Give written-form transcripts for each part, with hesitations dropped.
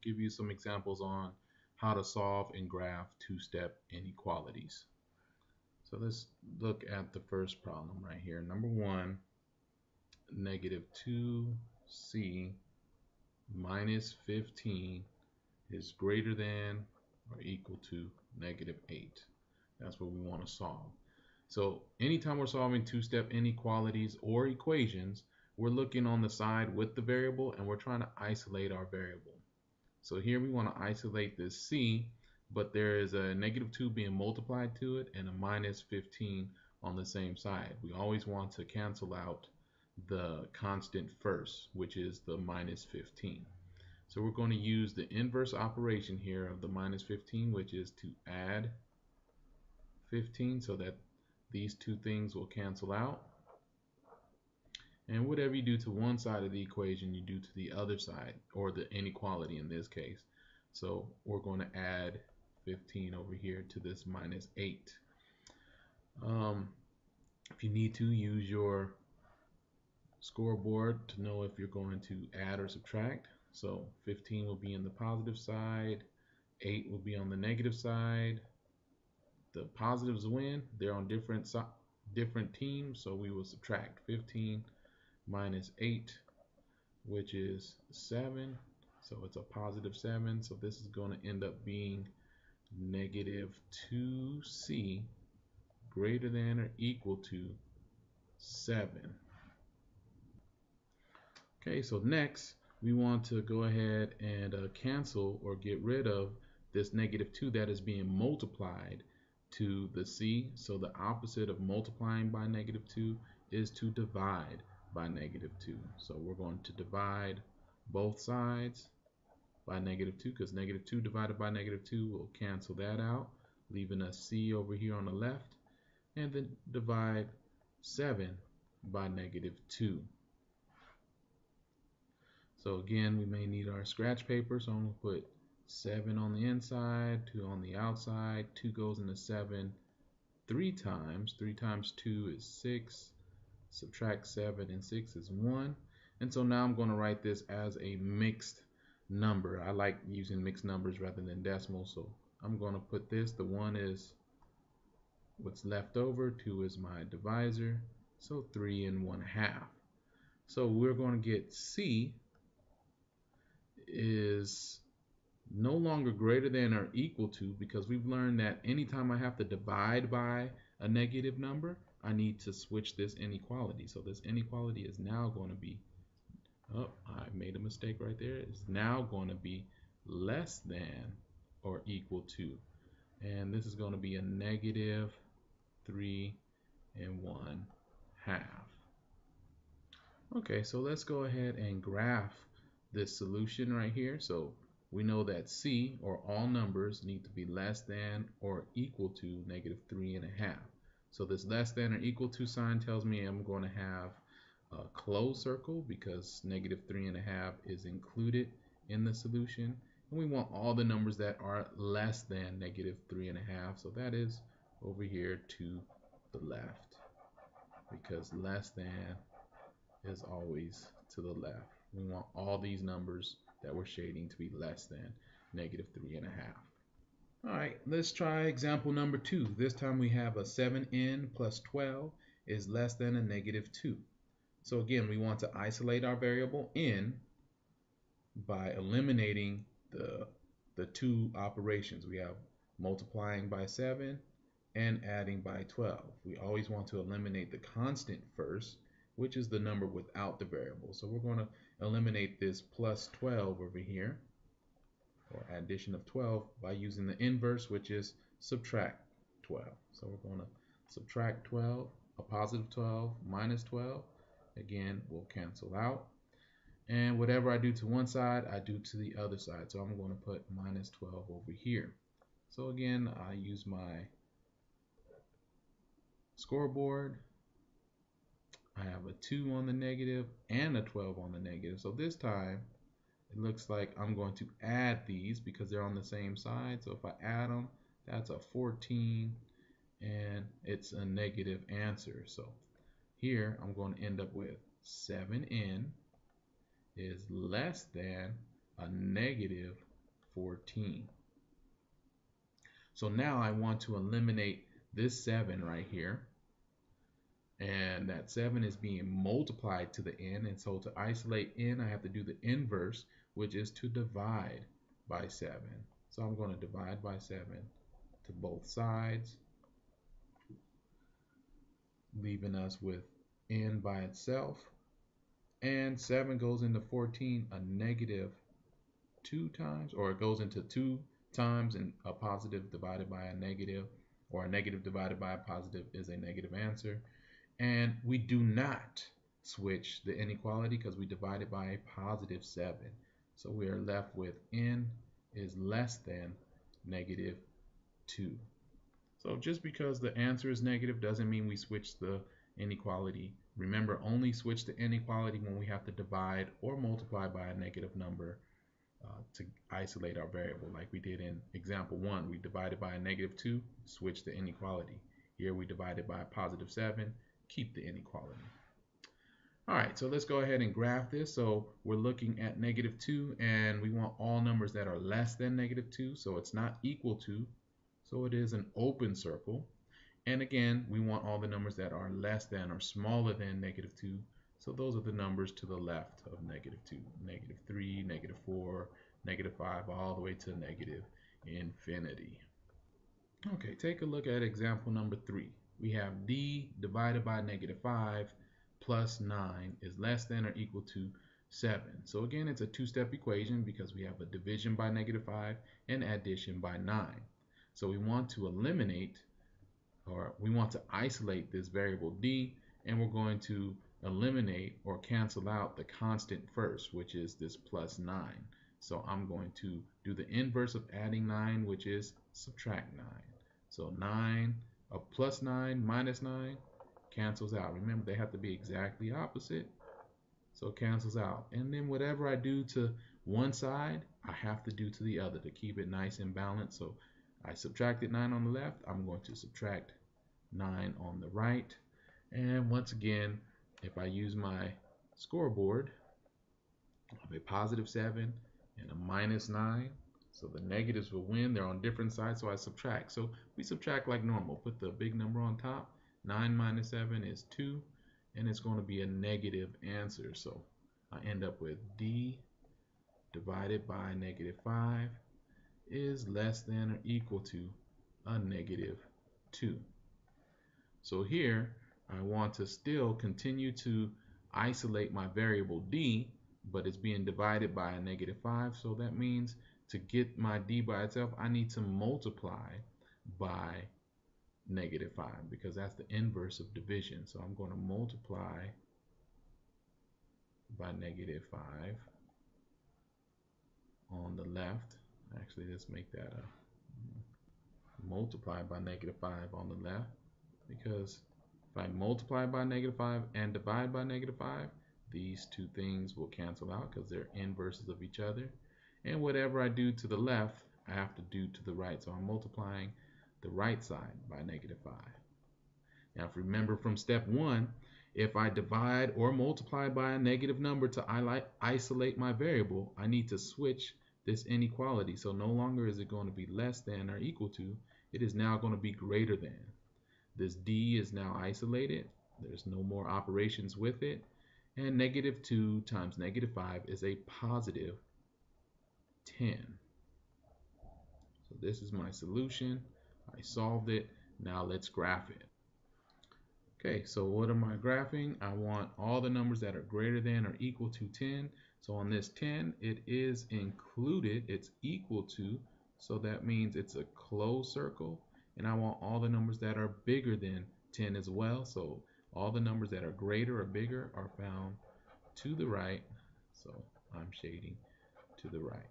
give you some examples on how to solve and graph two-step inequalities. So let's look at the first problem right here. Number 1, negative 2c minus 15 is greater than or equal to negative 8. That's what we want to solve. So anytime we're solving two-step inequalities or equations, we're looking on the side with the variable and we're trying to isolate our variable. So here we want to isolate this c, but there is a negative 2 being multiplied to it and a minus 15 on the same side. We always want to cancel out the constant first, which is the minus 15. So we're going to use the inverse operation here of the minus 15, which is to add 15 so that these two things will cancel out. And whatever you do to one side of the equation, you do to the other side, or the inequality in this case. So we're going to add 15 over here to this minus 8. If you need to, use your scoreboard to know if you're going to add or subtract. So 15 will be in the positive side, 8 will be on the negative side. The positives win. They're on different teams, so we will subtract 15 minus 8, which is 7. So it's a positive 7. So this is going to end up being negative 2c greater than or equal to 7. Okay, so next we want to go ahead and cancel or get rid of this negative 2 that is being multiplied to the c. So the opposite of multiplying by negative 2 is to divide by negative 2. So we're going to divide both sides by negative 2, because negative 2 divided by negative 2 will cancel that out, leaving us c over here on the left, and then divide 7 by negative 2. So again, we may need our scratch paper, so I'm going to put 7 on the inside, 2 on the outside. 2 goes into 7 3 times. 3 times 2 is 6. Subtract 7 and 6 is 1. And so now I'm going to write this as a mixed number. I like using mixed numbers rather than decimals, so I'm going to put this. The 1 is what's left over, 2 is my divisor, so 3 and 1/2. So we're going to get c is no longer greater than or equal to, because we've learned that anytime I have to divide by a negative number, I need to switch this inequality. So this inequality is now going to be, oh, I made a mistake right there. It's now going to be less than or equal to, and this is going to be a negative 3 and 1/2. Okay, so let's go ahead and graph this solution right here. So we know that c, or all numbers, need to be less than or equal to negative 3.5. So this less than or equal to sign tells me I'm going to have a closed circle, because negative 3.5 is included in the solution. And we want all the numbers that are less than negative 3.5. So that is over here to the left, because less than is always to the left. We want all these numbers that we're shading to be less than negative 3.5. Alright, let's try example number 2. This time we have a 7n plus 12 is less than a negative 2. So again, we want to isolate our variable n by eliminating the two operations. We have multiplying by 7 and adding by 12. We always want to eliminate the constant first, which is the number without the variable. So we're going to eliminate this plus 12 over here, or addition of 12, by using the inverse, which is subtract 12. So we're going to subtract 12, a positive 12 minus 12. Again, will cancel out. And whatever I do to one side, I do to the other side. So I'm going to put minus 12 over here. So again, I use my scoreboard. I have a 2 on the negative and a 12 on the negative. So this time, it looks like I'm going to add these because they're on the same side. So if I add them, that's a 14, and it's a negative answer. So here I'm going to end up with 7n is less than a negative 14. So now I want to eliminate this 7 right here. And that 7 is being multiplied to the n. And so to isolate n, I have to do the inverse, which is to divide by 7. So I'm going to divide by 7 to both sides, leaving us with n by itself. And 7 goes into 14 a negative 2 times, or it goes into 2 times, and a positive divided by a negative, or a negative divided by a positive is a negative answer. And we do not switch the inequality because we divided by a positive 7. So we are left with n is less than negative 2. So just because the answer is negative doesn't mean we switch the inequality. Remember, only switch the inequality when we have to divide or multiply by a negative number to isolate our variable, like we did in example 1. We divided by a negative 2, switch the inequality. Here we divided by a positive 7, keep the inequality. All right, so let's go ahead and graph this. So we're looking at negative 2, and we want all numbers that are less than negative 2, so it's not equal to, so it is an open circle. And again, we want all the numbers that are less than or smaller than negative 2, so those are the numbers to the left of negative 2, negative 3, negative 4, negative 5, all the way to negative infinity. Okay, take a look at example number 3. We have d divided by negative 5 plus 9 is less than or equal to 7. So again, it's a two-step equation because we have a division by negative 5 and addition by 9. So we want to eliminate, or we want to isolate this variable d, and we're going to eliminate or cancel out the constant first, which is this plus 9. So I'm going to do the inverse of adding 9, which is subtract 9. So 9, plus 9 minus 9 cancels out. Remember, they have to be exactly opposite. So it cancels out. And then whatever I do to one side, I have to do to the other to keep it nice and balanced. So I subtracted 9 on the left. I'm going to subtract 9 on the right. And once again, if I use my scoreboard, I have a positive 7 and a minus 9. So the negatives will win. They're on different sides, so I subtract. So we subtract like normal. Put the big number on top. 9 minus 7 is 2, and it's going to be a negative answer. So I end up with d divided by negative 5 is less than or equal to a negative 2. So here, I want to still continue to isolate my variable d, but it's being divided by a negative 5. So that means to get my d by itself, I need to multiply by negative 5 because that's the inverse of division. So I'm going to multiply by negative 5 on the left. Actually, let's make that a multiply by negative 5 on the left, because if I multiply by negative 5 and divide by negative 5, these two things will cancel out because they're inverses of each other. And whatever I do to the left, I have to do to the right. So I'm multiplying the right side by negative 5. Now, if you remember from step 1, if I divide or multiply by a negative number to isolate my variable, I need to switch this inequality. So no longer is it going to be less than or equal to, it is now going to be greater than. This d is now isolated. There's no more operations with it. And negative 2 times negative 5 is a positive 10. So this is my solution. I solved it. Now let's graph it. Okay, so what am I graphing? I want all the numbers that are greater than or equal to 10. So on this 10, it is included, it's equal to, so that means it's a closed circle. And I want all the numbers that are bigger than 10 as well. So all the numbers that are greater or bigger are found to the right. So I'm shading to the right.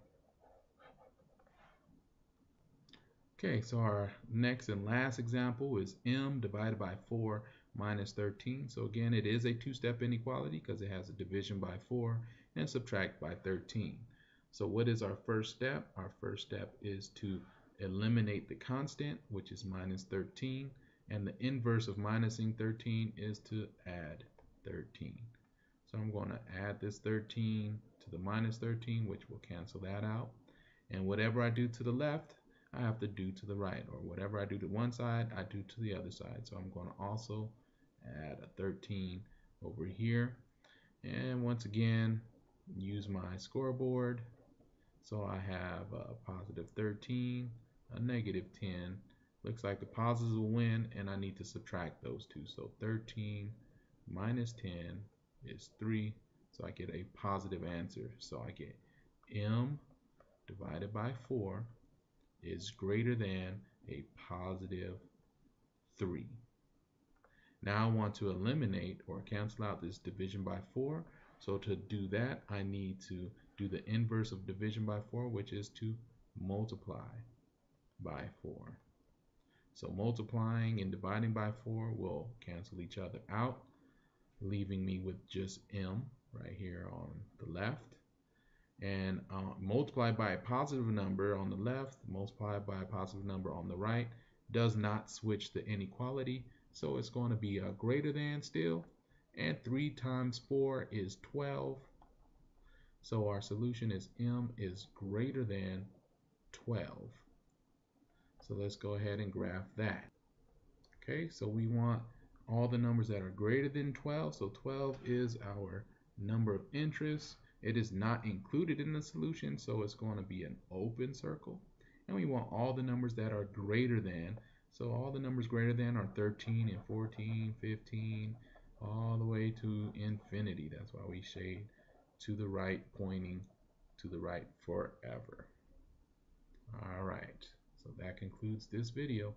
Okay, so our next and last example is m divided by 4 minus 13. So again, it is a two-step inequality because it has a division by 4 and subtract by 13. So what is our first step? Our first step is to eliminate the constant, which is minus 13, and the inverse of minusing 13 is to add 13. So I'm going to add this 13 to the minus 13, which will cancel that out. And whatever I do to the left, I have to do to the right, or whatever I do to one side, I do to the other side. So I'm going to also add a 13 over here. And once again, use my scoreboard. So I have a positive 13, a negative 10. Looks like the positives will win, and I need to subtract those two. So 13 minus 10 is 3. So I get a positive answer. So I get m divided by 4 is greater than a positive 3. Now I want to eliminate or cancel out this division by 4. So to do that, I need to do the inverse of division by 4, which is to multiply by 4. So multiplying and dividing by 4 will cancel each other out, leaving me with just m right here on the left. And multiply by a positive number on the left, multiply by a positive number on the right, does not switch the inequality. So it's going to be a greater than still. And 3 times 4 is 12. So our solution is m is greater than 12. So let's go ahead and graph that. Okay, so we want all the numbers that are greater than 12. So 12 is our number of interest. It is not included in the solution, so it's going to be an open circle. And we want all the numbers that are greater than. So all the numbers greater than are 13 and 14, 15, all the way to infinity. That's why we shade to the right, pointing to the right forever. All right, so that concludes this video.